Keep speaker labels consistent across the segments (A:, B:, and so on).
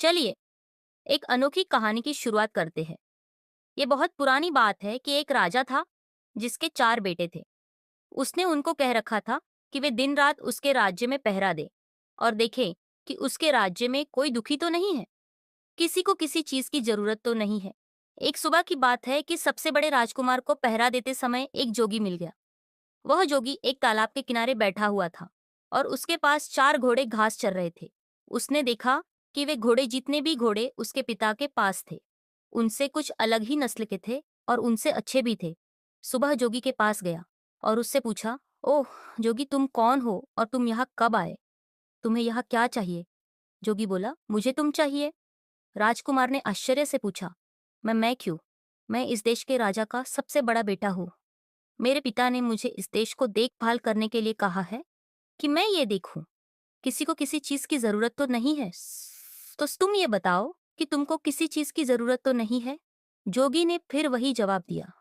A: चलिए एक अनोखी कहानी की शुरुआत करते हैं। ये बहुत पुरानी बात है कि एक राजा था जिसके 4 बेटे थे। उसने उनको कह रखा था कि वे दिन रात उसके राज्य में पहरा दे और देखें कि उसके राज्य में कोई दुखी तो नहीं है, किसी को किसी चीज की जरूरत तो नहीं है। एक सुबह की बात है कि सबसे बड़े राजकुमार को पहरा देते समय एक जोगी मिल गया। वह जोगी एक तालाब के किनारे बैठा हुआ था और उसके पास 4 घोड़े घास चर रहे थे। उसने देखा कि वे घोड़े जितने भी घोड़े उसके पिता के पास थे, उनसे कुछ अलग ही नस्ल के थे और उनसे अच्छे भी थे। सुबह जोगी के पास गया और उससे पूछा, ओह जोगी, तुम कौन हो और तुम यहाँ कब आए? तुम्हें यहाँ क्या चाहिए? जोगी बोला, मुझे तुम चाहिए। राजकुमार ने आश्चर्य से पूछा, मैं क्यों? मैं इस देश के राजा का सबसे बड़ा बेटा हूँ। मेरे पिता ने मुझे इस देश को देखभाल करने के लिए कहा है कि मैं ये देखूं, किसी को किसी चीज की जरूरत तो नहीं है। तो तुम ये बताओ कि तुमको किसी चीज की जरूरत तो नहीं है? जोगी ने फिर वही जवाब दिया,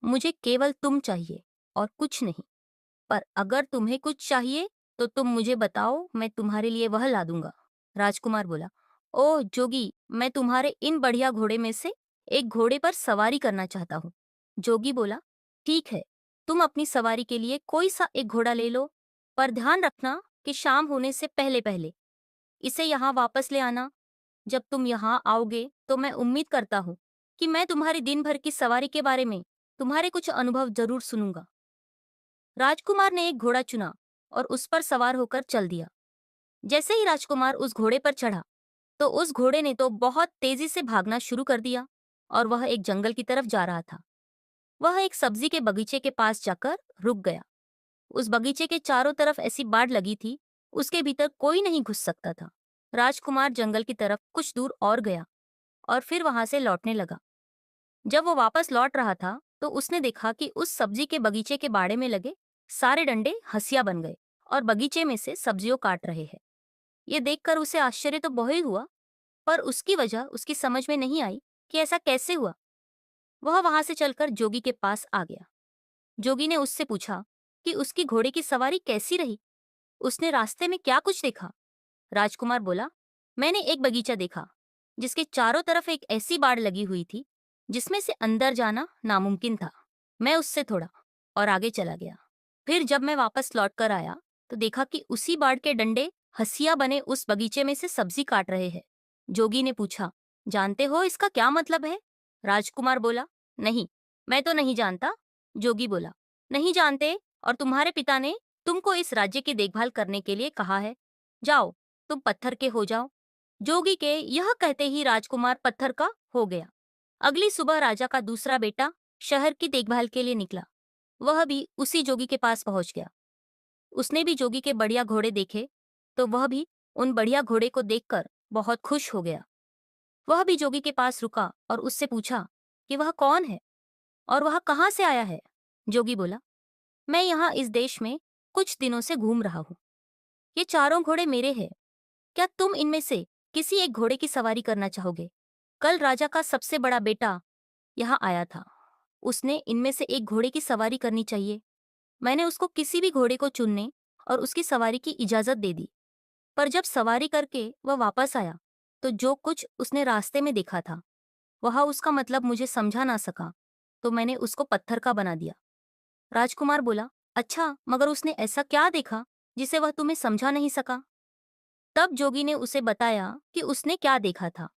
A: मुझे केवल तुम चाहिए और कुछ नहीं। पर अगर तुम्हें कुछ चाहिए तो तुम मुझे बताओ, मैं तुम्हारे लिए वह ला दूंगा। राजकुमार बोला, ओह जोगी, मैं तुम्हारे इन बढ़िया घोड़े में से एक घोड़े पर सवारी करना चाहता हूँ। जोगी बोला, ठीक है, तुम अपनी सवारी के लिए कोई सा एक घोड़ा ले लो, पर ध्यान रखना कि शाम होने से पहले पहले इसे यहाँ वापस ले आना। जब तुम यहाँ आओगे तो मैं उम्मीद करता हूँ कि मैं तुम्हारी दिन भर की सवारी के बारे में तुम्हारे कुछ अनुभव जरूर सुनूंगा। राजकुमार ने एक घोड़ा चुना और उस पर सवार होकर चल दिया। जैसे ही राजकुमार उस घोड़े पर चढ़ा तो उस घोड़े ने तो बहुत तेजी से भागना शुरू कर दिया और वह एक जंगल की तरफ जा रहा था। वह एक सब्जी के बगीचे के पास जाकर रुक गया। उस बगीचे के चारों तरफ ऐसी बाड़ लगी थी, उसके भीतर कोई नहीं घुस सकता था। राजकुमार जंगल की तरफ कुछ दूर और गया और फिर वहां से लौटने लगा। जब वो वापस लौट रहा था तो उसने देखा कि उस सब्जी के बगीचे के बाड़े में लगे सारे डंडे हंसिया बन गए और बगीचे में से सब्जियों काट रहे हैं। ये देखकर उसे आश्चर्य तो बहुत हुआ, पर उसकी वजह उसकी समझ में नहीं आई कि ऐसा कैसे हुआ। वह वहां से चलकर जोगी के पास आ गया। जोगी ने उससे पूछा कि उसकी घोड़े की सवारी कैसी रही, उसने रास्ते में क्या कुछ देखा। राजकुमार बोला, मैंने एक बगीचा देखा जिसके चारों तरफ एक ऐसी बाड़ लगी हुई थी जिसमें से अंदर जाना नामुमकिन था। मैं उससे थोड़ा और आगे चला गया। फिर जब मैं वापस लौट कर आया तो देखा कि उसी बाड़ के डंडे हंसिया बने उस बगीचे में से सब्जी काट रहे हैं। जोगी ने पूछा, जानते हो इसका क्या मतलब है? राजकुमार बोला, नहीं, मैं तो नहीं जानता। जोगी बोला, नहीं जानते? और तुम्हारे पिता ने तुमको इस राज्य की देखभाल करने के लिए कहा है। जाओ, तुम पत्थर के हो जाओ। जोगी के यह कहते ही राजकुमार पत्थर का हो गया। अगली सुबह राजा का दूसरा बेटा शहर की देखभाल के लिए निकला। वह भी उसी जोगी के पास पहुंच गया। उसने भी जोगी के बढ़िया घोड़े देखे तो वह भी उन बढ़िया घोड़े को देखकर बहुत खुश हो गया। वह भी जोगी के पास रुका और उससे पूछा कि वह कौन है और वह कहाँ से आया है। जोगी बोला, मैं यहाँ इस देश में कुछ दिनों से घूम रहा हूँ। ये चारों घोड़े मेरे हैं। क्या तुम इनमें से किसी एक घोड़े की सवारी करना चाहोगे? कल राजा का सबसे बड़ा बेटा यहाँ आया था। उसने इनमें से एक घोड़े की सवारी करनी चाहिए। मैंने उसको किसी भी घोड़े को चुनने और उसकी सवारी की इजाजत दे दी। पर जब सवारी करके वह वापस आया तो जो कुछ उसने रास्ते में देखा था वह उसका मतलब मुझे समझा ना सका, तो मैंने उसको पत्थर का बना दिया। राजकुमार बोला, अच्छा, मगर उसने ऐसा क्या देखा जिसे वह तुम्हें समझा नहीं सका? तब जोगी ने उसे बताया कि उसने क्या देखा था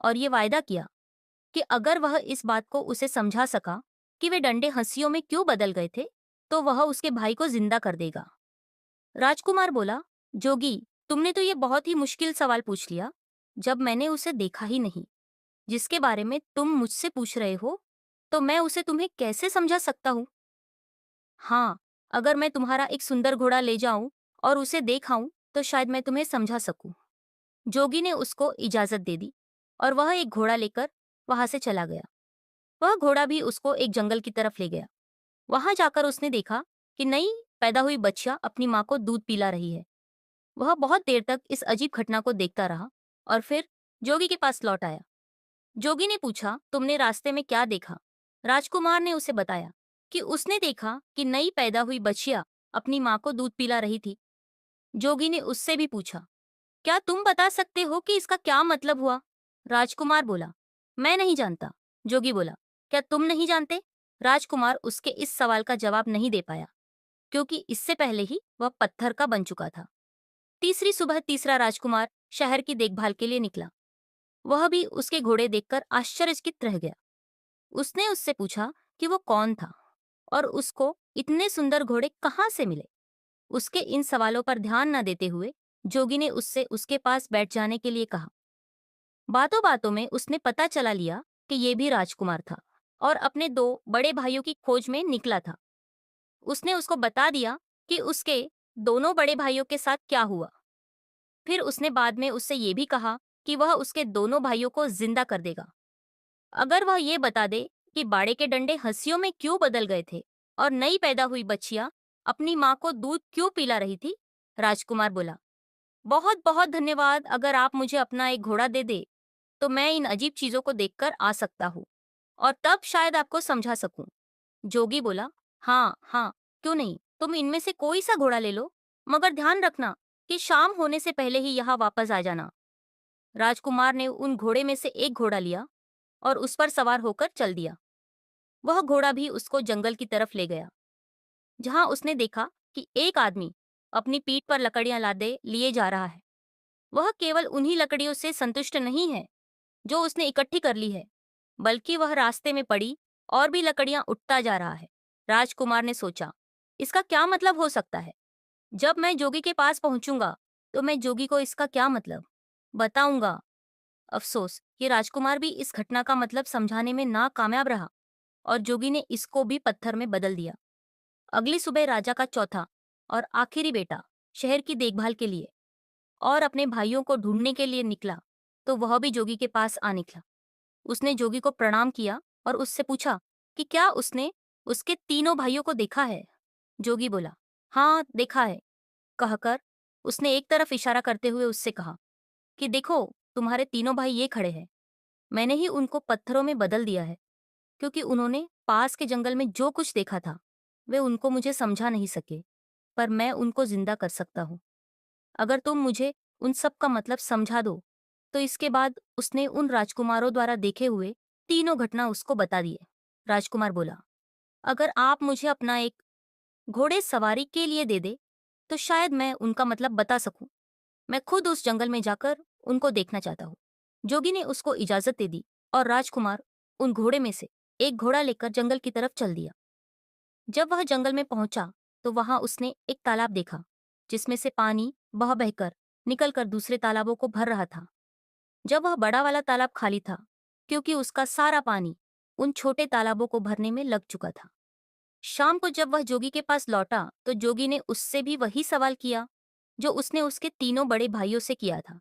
A: और ये वायदा किया कि अगर वह इस बात को उसे समझा सका कि वे डंडे हंसियों में क्यों बदल गए थे तो वह उसके भाई को जिंदा कर देगा। राजकुमार बोला, जोगी, तुमने तो ये बहुत ही मुश्किल सवाल पूछ लिया जब मैंने उसे देखा ही नहीं। जिसके बारे में तुम मुझसे पूछ रहे हो तो मैं उसे तुम्हें कैसे समझा सकता हूँ? हाँ, अगर मैं तुम्हारा एक सुंदर घोड़ा ले जाऊं और उसे देखाऊं तो शायद मैं तुम्हें समझा सकूं। जोगी ने उसको इजाजत दे दी और वह एक घोड़ा लेकर वहां से चला गया। वह घोड़ा भी उसको एक जंगल की तरफ ले गया। वहां जाकर उसने देखा कि नई पैदा हुई बच्चियां अपनी माँ को दूध पिला रही है। वह बहुत देर तक इस अजीब घटना को देखता रहा और फिर जोगी के पास लौट आया। जोगी ने पूछा, तुमने रास्ते में क्या देखा? राजकुमार ने उसे बताया कि उसने देखा कि नई पैदा हुई बच्चियां अपनी माँ को दूध पिला रही थी। जोगी ने उससे भी पूछा, क्या तुम बता सकते हो कि इसका क्या मतलब हुआ? राजकुमार बोला, मैं नहीं जानता। जोगी बोला, क्या तुम नहीं जानते? राजकुमार उसके इस सवाल का जवाब नहीं दे पाया, क्योंकि इससे पहले ही वह पत्थर का बन चुका था। तीसरी सुबह तीसरा राजकुमार शहर की देखभाल के लिए निकला। वह भी उसके घोड़े देखकर आश्चर्यचकित रह गया। उसने उससे पूछा कि वो कौन था और उसको इतने सुंदर घोड़े कहाँ से मिले। उसके इन सवालों पर ध्यान न देते हुए जोगी ने उससे उसके पास बैठ जाने के लिए कहा। बातों बातों में उसने पता चला लिया कि ये भी राजकुमार था और अपने दो बड़े भाइयों की खोज में निकला था। उसने उसको बता दिया कि उसके दोनों बड़े भाइयों के साथ क्या हुआ। फिर उसने बाद में उससे ये भी कहा कि वह उसके दोनों भाइयों को जिंदा कर देगा अगर वह ये बता दे कि बाड़े के डंडे हंसियों में क्यों बदल गए थे और नई पैदा हुई बच्चियां अपनी माँ को दूध क्यों पिला रही थी। राजकुमार बोला, बहुत बहुत धन्यवाद। अगर आप मुझे अपना एक घोड़ा दे दे तो मैं इन अजीब चीजों को देखकर आ सकता हूँ और तब शायद आपको समझा सकूं। जोगी बोला, हाँ हाँ, क्यों नहीं, तुम इनमें से कोई सा घोड़ा ले लो, मगर ध्यान रखना कि शाम होने से पहले ही यहाँ वापस आ जाना। राजकुमार ने उन घोड़े में से एक घोड़ा लिया और उस पर सवार होकर चल दिया। वह घोड़ा भी उसको जंगल की तरफ ले गया, जहां उसने देखा कि एक आदमी अपनी पीठ पर लकड़ियां लादे लिए जा रहा है। वह केवल उन्हीं लकड़ियों से संतुष्ट नहीं है जो उसने इकट्ठी कर ली है, बल्कि वह रास्ते में पड़ी और भी लकड़ियां उठता जा रहा है। राजकुमार ने सोचा, इसका क्या मतलब हो सकता है? जब मैं जोगी के पास पहुंचूंगा तो मैं जोगी को इसका क्या मतलब बताऊंगा। अफसोस, ये राजकुमार भी इस घटना का मतलब समझाने में नाकामयाब रहा और जोगी ने इसको भी पत्थर में बदल दिया। अगली सुबह राजा का चौथा और आखिरी बेटा शहर की देखभाल के लिए और अपने भाइयों को ढूंढने के लिए निकला, तो वह भी जोगी के पास आ निकला। उसने जोगी को प्रणाम किया और उससे पूछा कि क्या उसने उसके तीनों भाइयों को देखा है। जोगी बोला, हाँ देखा है। कहकर उसने एक तरफ इशारा करते हुए उससे कहा कि देखो, तुम्हारे तीनों भाई ये खड़े हैं। मैंने ही उनको पत्थरों में बदल दिया है, क्योंकि उन्होंने पास के जंगल में जो कुछ देखा था वे उनको मुझे समझा नहीं सके, पर मैं उनको जिंदा कर सकता हूँ अगर तुम मुझे उन सब का मतलब समझा दो। तो इसके बाद उसने उन राजकुमारों द्वारा देखे हुए तीनों घटना उसको बता दिए। राजकुमार बोला, अगर आप मुझे अपना एक घोड़े सवारी के लिए दे दे तो शायद मैं उनका मतलब बता सकूं। मैं खुद उस जंगल में जाकर उनको देखना चाहता हूँ। जोगी ने उसको इजाजत दे दी और राजकुमार उन घोड़े में से एक घोड़ा लेकर जंगल की तरफ चल दिया। जब वह जंगल में पहुंचा तो वहां उसने एक तालाब देखा, जिसमें से पानी बह बहकर निकलकर दूसरे तालाबों को भर रहा था। जब वह बड़ा वाला तालाब खाली था, क्योंकि उसका सारा पानी उन छोटे तालाबों को भरने में लग चुका था। शाम को जब वह जोगी के पास लौटा तो जोगी ने उससे भी वही सवाल किया जो उसने उसके तीनों बड़े भाइयों से किया था,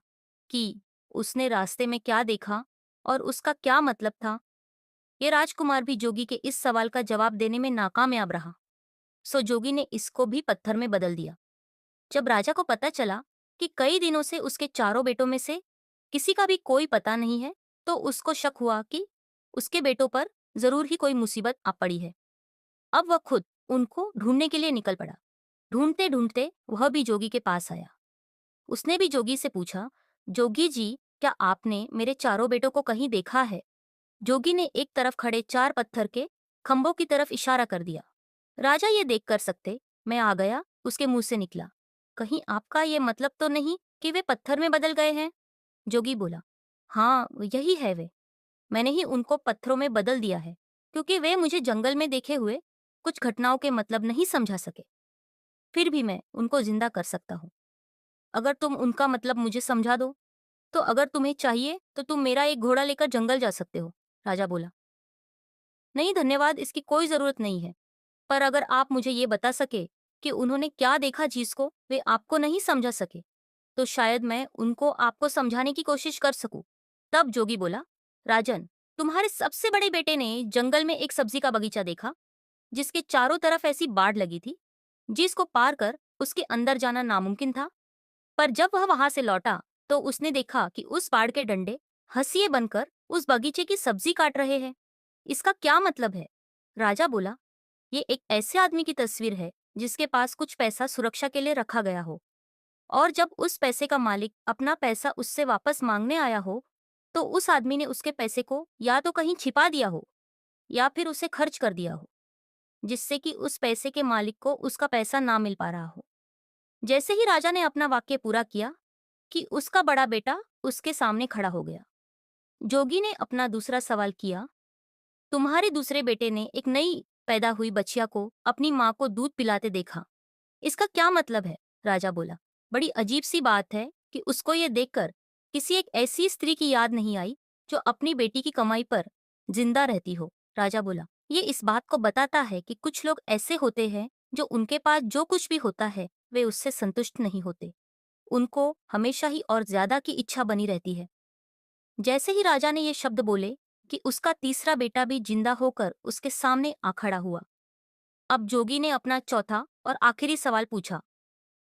A: कि उसने रास्ते में क्या देखा और उसका क्या मतलब था। ये राजकुमार भी जोगी के इस सवाल का जवाब देने में नाकामयाब रहा, सो जोगी ने इसको भी पत्थर में बदल दिया। जब राजा को पता चला कि कई दिनों से उसके चारों बेटों में से किसी का भी कोई पता नहीं है, तो उसको शक हुआ कि उसके बेटों पर जरूर ही कोई मुसीबत आ पड़ी है। अब वह खुद उनको ढूंढने के लिए निकल पड़ा। ढूंढते ढूंढते वह भी जोगी के पास आया। उसने भी जोगी से पूछा, जोगी जी, क्या आपने मेरे चारों बेटों को कहीं देखा है? जोगी ने एक तरफ खड़े चार पत्थर के खंभों की तरफ इशारा कर दिया। राजा ये देख कर सकते मैं आ गया उसके मुंह से निकला, कहीं आपका ये मतलब तो नहीं कि वे पत्थर में बदल गए हैं? जोगी बोला, हाँ यही है वे। मैंने ही उनको पत्थरों में बदल दिया है, क्योंकि वे मुझे जंगल में देखे हुए कुछ घटनाओं के मतलब नहीं समझा सके। फिर भी मैं उनको जिंदा कर सकता हूँ अगर तुम उनका मतलब मुझे समझा दो। तो अगर तुम्हें चाहिए तो तुम मेरा एक घोड़ा लेकर जंगल जा सकते हो। राजा बोला, नहीं धन्यवाद, इसकी कोई जरूरत नहीं है। पर अगर आप मुझे ये बता सके कि उन्होंने क्या देखा जिसको वे आपको नहीं समझा सके, तो शायद मैं उनको आपको समझाने की कोशिश कर सकूं। तब जोगी बोला, राजन, तुम्हारे सबसे बड़े बेटे ने जंगल में एक सब्जी का बगीचा देखा जिसके चारों तरफ ऐसी बाढ़ लगी थी जिसको पार कर उसके अंदर जाना नामुमकिन था। पर जब वह वहां से लौटा तो उसने देखा कि उस बाढ़ के डंडे हंसिए बनकर उस बगीचे की सब्जी काट रहे हैं। इसका क्या मतलब है? राजा बोला, ये एक ऐसे आदमी की तस्वीर है जिसके पास कुछ पैसा सुरक्षा के लिए रखा गया हो, और जब उस पैसे का मालिक अपना पैसा उससे वापस मांगने आया हो तो उस आदमी ने उसके पैसे को या तो कहीं छिपा दिया हो या फिर उसे खर्च कर दिया हो, जिससे कि उस पैसे के मालिक को उसका पैसा ना मिल पा रहा हो। जैसे ही राजा ने अपना वाक्य पूरा किया कि उसका बड़ा बेटा उसके सामने खड़ा हो गया। जोगी ने अपना दूसरा सवाल किया, तुम्हारे दूसरे बेटे ने एक नई पैदा हुई बच्चिया को अपनी माँ को दूध पिलाते देखा, इसका क्या मतलब है? राजा बोला। बड़ी अजीब सी बात है कि उसको ये देखकर किसी एक ऐसी स्त्री की याद नहीं आई जो अपनी बेटी की कमाई पर जिंदा रहती हो। राजा बोला, ये इस बात को बताता है कि कुछ लोग ऐसे होते हैं जो उनके पास जो कुछ भी होता है वे उससे संतुष्ट नहीं होते। उनको हमेशा ही और ज्यादा की इच्छा बनी रहती है। जैसे ही राजा ने ये शब्द बोले कि उसका तीसरा बेटा भी जिंदा होकर उसके सामने आ खड़ा हुआ। अब जोगी ने अपना चौथा और आखिरी सवाल पूछा,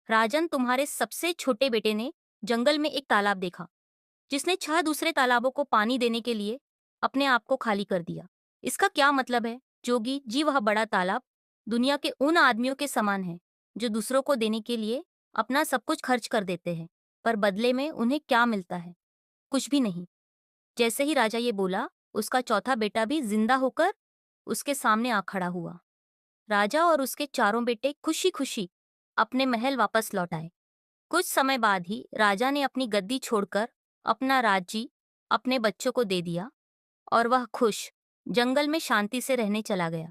A: राजन, तुम्हारे सबसे छोटे बेटे ने जंगल में एक तालाब देखा जिसने 6 दूसरे तालाबों को पानी देने के लिए अपने आप को खाली कर दिया। इसका क्या मतलब है? जोगी जी, वह बड़ा तालाब दुनिया के उन आदमियों के समान है जो दूसरों को देने के लिए अपना सब कुछ खर्च कर देते हैं, पर बदले में उन्हें क्या मिलता है? कुछ भी नहीं। जैसे ही राजा ये बोला, उसका चौथा बेटा भी जिंदा होकर उसके सामने आ खड़ा हुआ। राजा और उसके चारों बेटे खुशी खुशी अपने महल वापस लौट आए। कुछ समय बाद ही राजा ने अपनी गद्दी छोड़कर अपना राज्य अपने बच्चों को दे दिया और वह खुश जंगल में शांति से रहने चला गया।